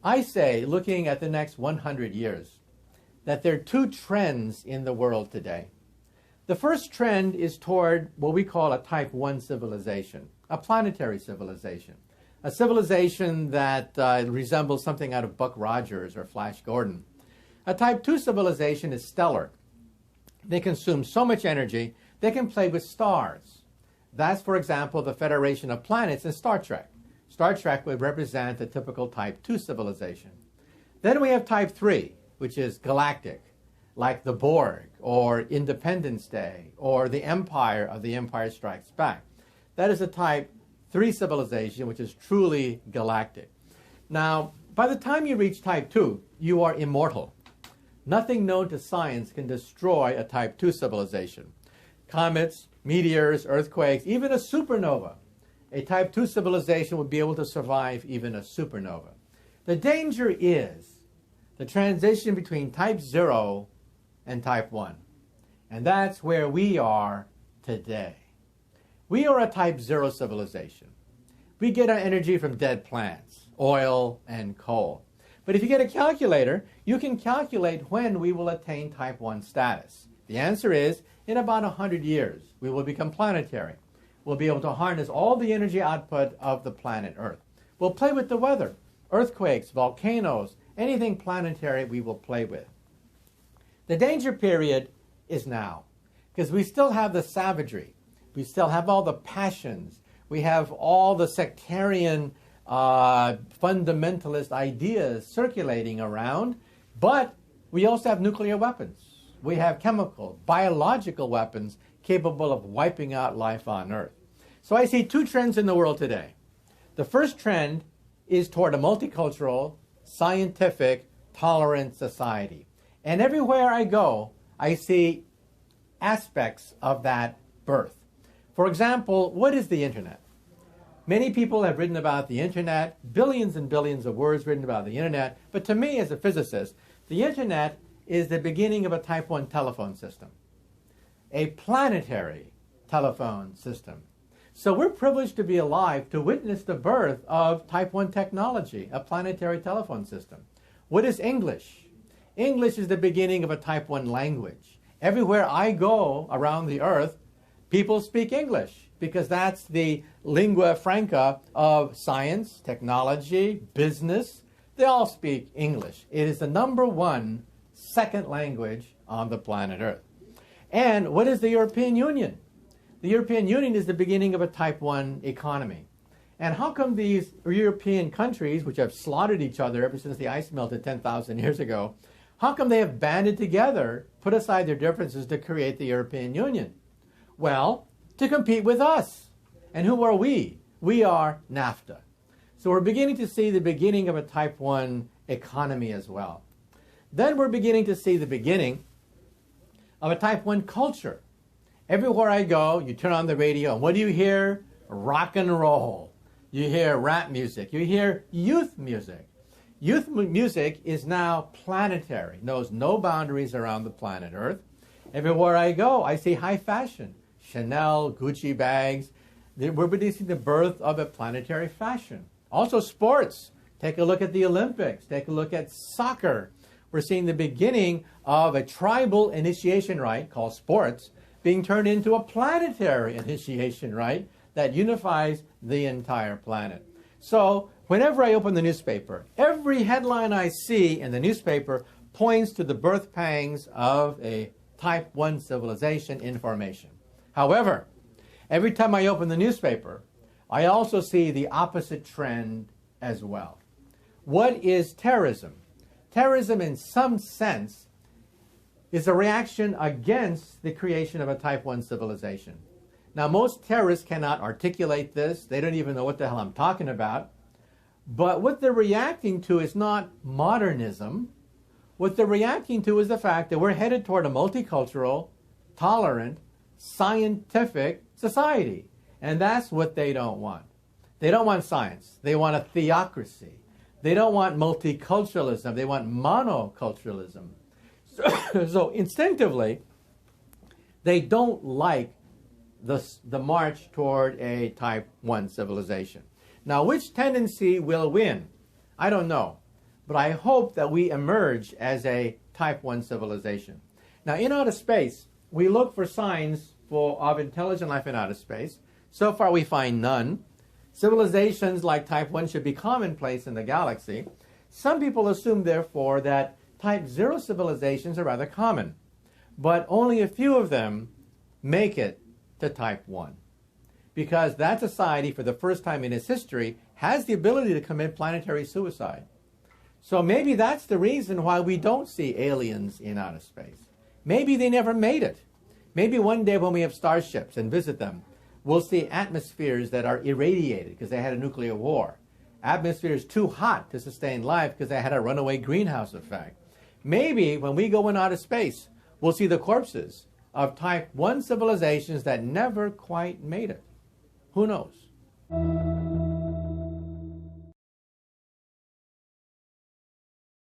I say, looking at the next 100 years, that there are two trends in the world today. The first trend is toward what we call a type 1 civilization, a planetary civilization, a civilization that resembles something out of Buck Rogers or Flash Gordon. A type 2 civilization is stellar. They consume so much energy, they can play with stars. That's, for example, the Federation of Planets in Star Trek. Star Trek would represent the typical type 2 civilization. Then we have type 3, which is galactic, like the Borg, or Independence Day, or the Empire of The Empire Strikes Back. That is a type 3 civilization, which is truly galactic. Now, by the time you reach type 2, you are immortal. Nothing known to science can destroy a type 2 civilization. Comets, meteors, earthquakes, even a supernova. A type 2 civilization would be able to survive even a supernova. The danger is the transition between type 0 and type 1. And that's where we are today. We are a type 0 civilization. We get our energy from dead plants, oil, and coal. But if you get a calculator, you can calculate when we will attain type 1 status. The answer is, in about 100 years, we will become planetary. We'll be able to harness all the energy output of the planet Earth. We'll play with the weather, earthquakes, volcanoes, anything planetary we will play with. The danger period is now, because we still have the savagery. We still have all the passions. We have all the sectarian fundamentalist ideas circulating around, but we also have nuclear weapons. We have chemical, biological weapons capable of wiping out life on Earth. So I see two trends in the world today. The first trend is toward a multicultural, scientific, tolerant society. And everywhere I go, I see aspects of that birth. For example, what is the internet? Many people have written about the internet, billions and billions of words written about the internet, but to me as a physicist, the internet is the beginning of a type 1 telephone system, a planetary telephone system. So we're privileged to be alive to witness the birth of type 1 technology, a planetary telephone system. What is English? English is the beginning of a type 1 language. Everywhere I go around the earth, people speak English because that's the lingua franca of science, technology, business. They all speak English. It is the #1 second language on the planet Earth. And what is the European Union? The European Union is the beginning of a type 1 economy. And how come these European countries, which have slaughtered each other ever since the ice melted 10,000 years ago, how come they have banded together, put aside their differences to create the European Union? Well, to compete with us. And who are we? We are NAFTA. So we're beginning to see the beginning of a type 1 economy as well. Then we're beginning to see the beginning of a type 1 culture. Everywhere I go, you turn on the radio, and what do you hear? Rock and roll. You hear rap music. You hear youth music. Youth music is now planetary, knows no boundaries around the planet Earth. Everywhere I go, I see high fashion. Chanel, Gucci bags. We're witnessing the birth of a planetary fashion. Also sports. Take a look at the Olympics. Take a look at soccer. We're seeing the beginning of a tribal initiation rite called sports being turned into a planetary initiation rite that unifies the entire planet. So whenever I open the newspaper, every headline I see in the newspaper points to the birth pangs of a type 1 civilization in formation. However, every time I open the newspaper, I also see the opposite trend as well. What is terrorism? Terrorism, in some sense, is a reaction against the creation of a type 1 civilization. Now, most terrorists cannot articulate this. They don't even know what the hell I'm talking about. But what they're reacting to is not modernism. What they're reacting to is the fact that we're headed toward a multicultural, tolerant, scientific society. And that's what they don't want. They don't want science. They want a theocracy. They don't want multiculturalism. They want monoculturalism. So instinctively, they don't like the march toward a type 1 civilization. Now, which tendency will win? I don't know. but I hope that we emerge as a type 1 civilization. Now, in outer space, we look for signs of intelligent life in outer space. So far, we find none. Civilizations like type 1 should be commonplace in the galaxy. Some people assume, therefore, that type 0 civilizations are rather common, but only a few of them make it to type 1, because that society, for the first time in its history, has the ability to commit planetary suicide. So maybe that's the reason why we don't see aliens in outer space. Maybe they never made it. Maybe one day when we have starships and visit them, we'll see atmospheres that are irradiated because they had a nuclear war. Atmospheres too hot to sustain life because they had a runaway greenhouse effect. Maybe when we go in outer space, we'll see the corpses of type 1 civilizations that never quite made it. Who knows?